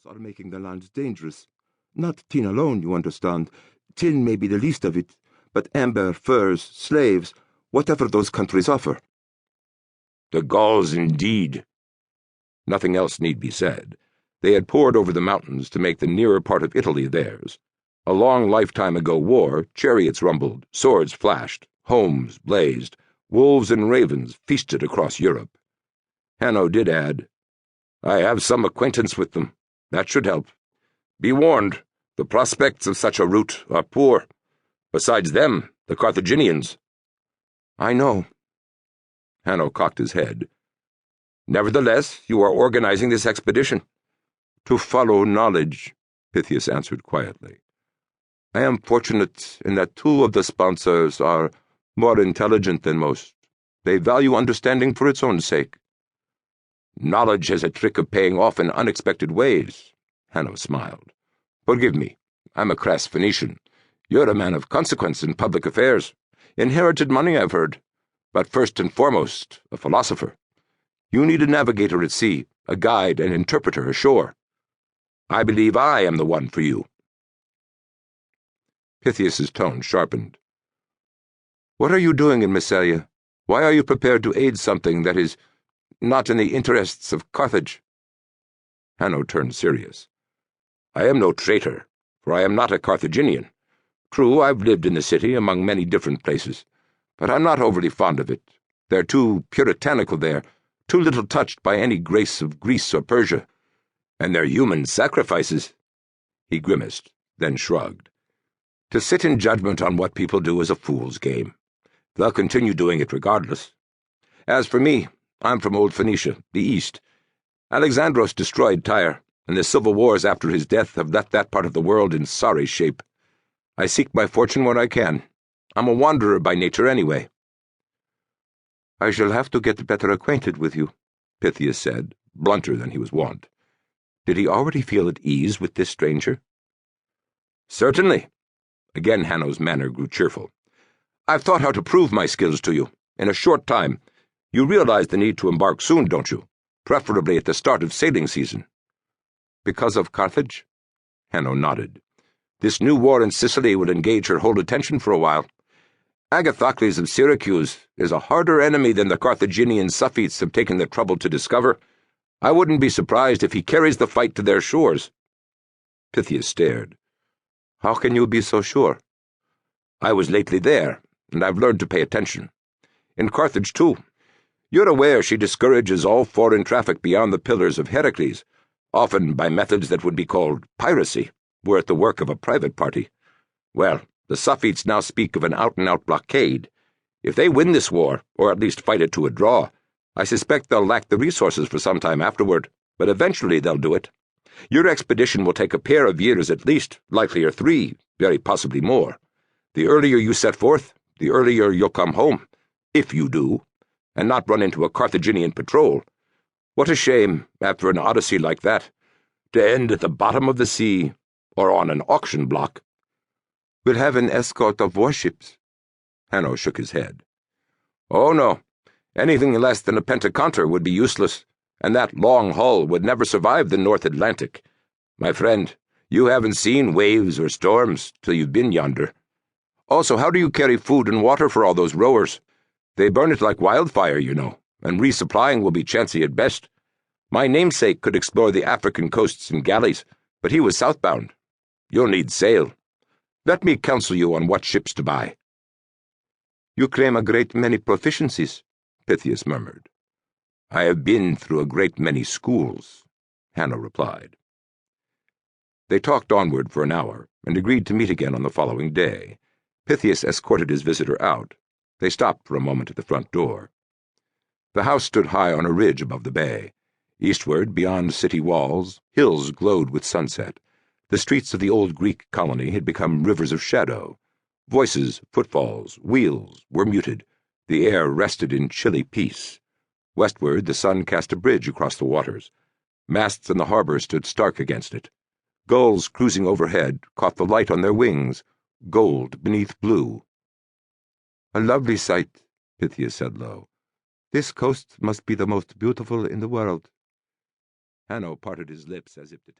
Troubles are making the land dangerous. Not tin alone, you understand. Tin may be the least of it, but amber, furs, slaves, whatever those countries offer. The Gauls indeed. Nothing else need be said. They had poured over the mountains to make the nearer part of Italy theirs. A long lifetime ago war, chariots rumbled, swords flashed, homes blazed, wolves and ravens feasted across Europe. Hanno did add, I have some acquaintance with them. That should help. Be warned, the prospects of such a route are poor. Besides them, the Carthaginians. I know. Hanno cocked his head. Nevertheless, you are organizing this expedition. To follow knowledge, Pythias answered quietly. I am fortunate in that 2 of the sponsors are more intelligent than most. They value understanding for its own sake. Knowledge has a trick of paying off in unexpected ways, Hanno smiled. Forgive me, I'm a crass Phoenician. You're a man of consequence in public affairs. Inherited money, I've heard. But first and foremost, a philosopher. You need a navigator at sea, a guide and interpreter ashore. I believe I am the one for you. Pythias's tone sharpened. What are you doing in Massalia? Why are you prepared to aid something that is not in the interests of Carthage? Hanno turned serious. I am no traitor, for I am not a Carthaginian. True, I've lived in the city among many different places, but I'm not overly fond of it. They're too puritanical there, too little touched by any grace of Greece or Persia. And their human sacrifices. He grimaced, then shrugged. To sit in judgment on what people do is a fool's game. They'll continue doing it regardless. As for me, I'm from old Phoenicia, the East. Alexandros destroyed Tyre, and the civil wars after his death have left that part of the world in sorry shape. I seek my fortune where I can. I'm a wanderer by nature anyway. I shall have to get better acquainted with you, Pythias said, blunter than he was wont. Did he already feel at ease with this stranger? Certainly. Again Hanno's manner grew cheerful. I've thought how to prove my skills to you, in a short time. You realize the need to embark soon, don't you? Preferably at the start of sailing season. Because of Carthage? Hanno nodded. This new war in Sicily will engage her whole attention for a while. Agathocles of Syracuse is a harder enemy than the Carthaginian Suffites have taken the trouble to discover. I wouldn't be surprised if he carries the fight to their shores. Pythias stared. How can you be so sure? I was lately there, and I've learned to pay attention. In Carthage, too. You're aware she discourages all foreign traffic beyond the Pillars of Heracles, often by methods that would be called piracy, were it the work of a private party. Well, the Suffites now speak of an out-and-out blockade. If they win this war, or at least fight it to a draw, I suspect they'll lack the resources for some time afterward, but eventually they'll do it. Your expedition will take a pair of years at least, likelier 3, very possibly more. The earlier you set forth, the earlier you'll come home, if you do, and not run into a Carthaginian patrol. What a shame, after an odyssey like that, to end at the bottom of the sea, or on an auction block. We'll have an escort of warships. Hanno shook his head. Oh, no. Anything less than a pentaconter would be useless, and that long hull would never survive the North Atlantic. My friend, you haven't seen waves or storms till you've been yonder. Also, how do you carry food and water for all those rowers? They burn it like wildfire, you know, and resupplying will be chancy at best. My namesake could explore the African coasts in galleys, but he was southbound. You'll need sail. Let me counsel you on what ships to buy. You claim a great many proficiencies, Pythias murmured. I have been through a great many schools, Hanno replied. They talked onward for an hour, and agreed to meet again on the following day. Pythias escorted his visitor out. They stopped for a moment at the front door. The house stood high on a ridge above the bay. Eastward, beyond city walls, hills glowed with sunset. The streets of the old Greek colony had become rivers of shadow. Voices, footfalls, wheels were muted. The air rested in chilly peace. Westward, the sun cast a bridge across the waters. Masts in the harbor stood stark against it. Gulls cruising overhead caught the light on their wings, gold beneath blue. A lovely sight, Pythias said low. This coast must be the most beautiful in the world. Hanno parted his lips as if to tell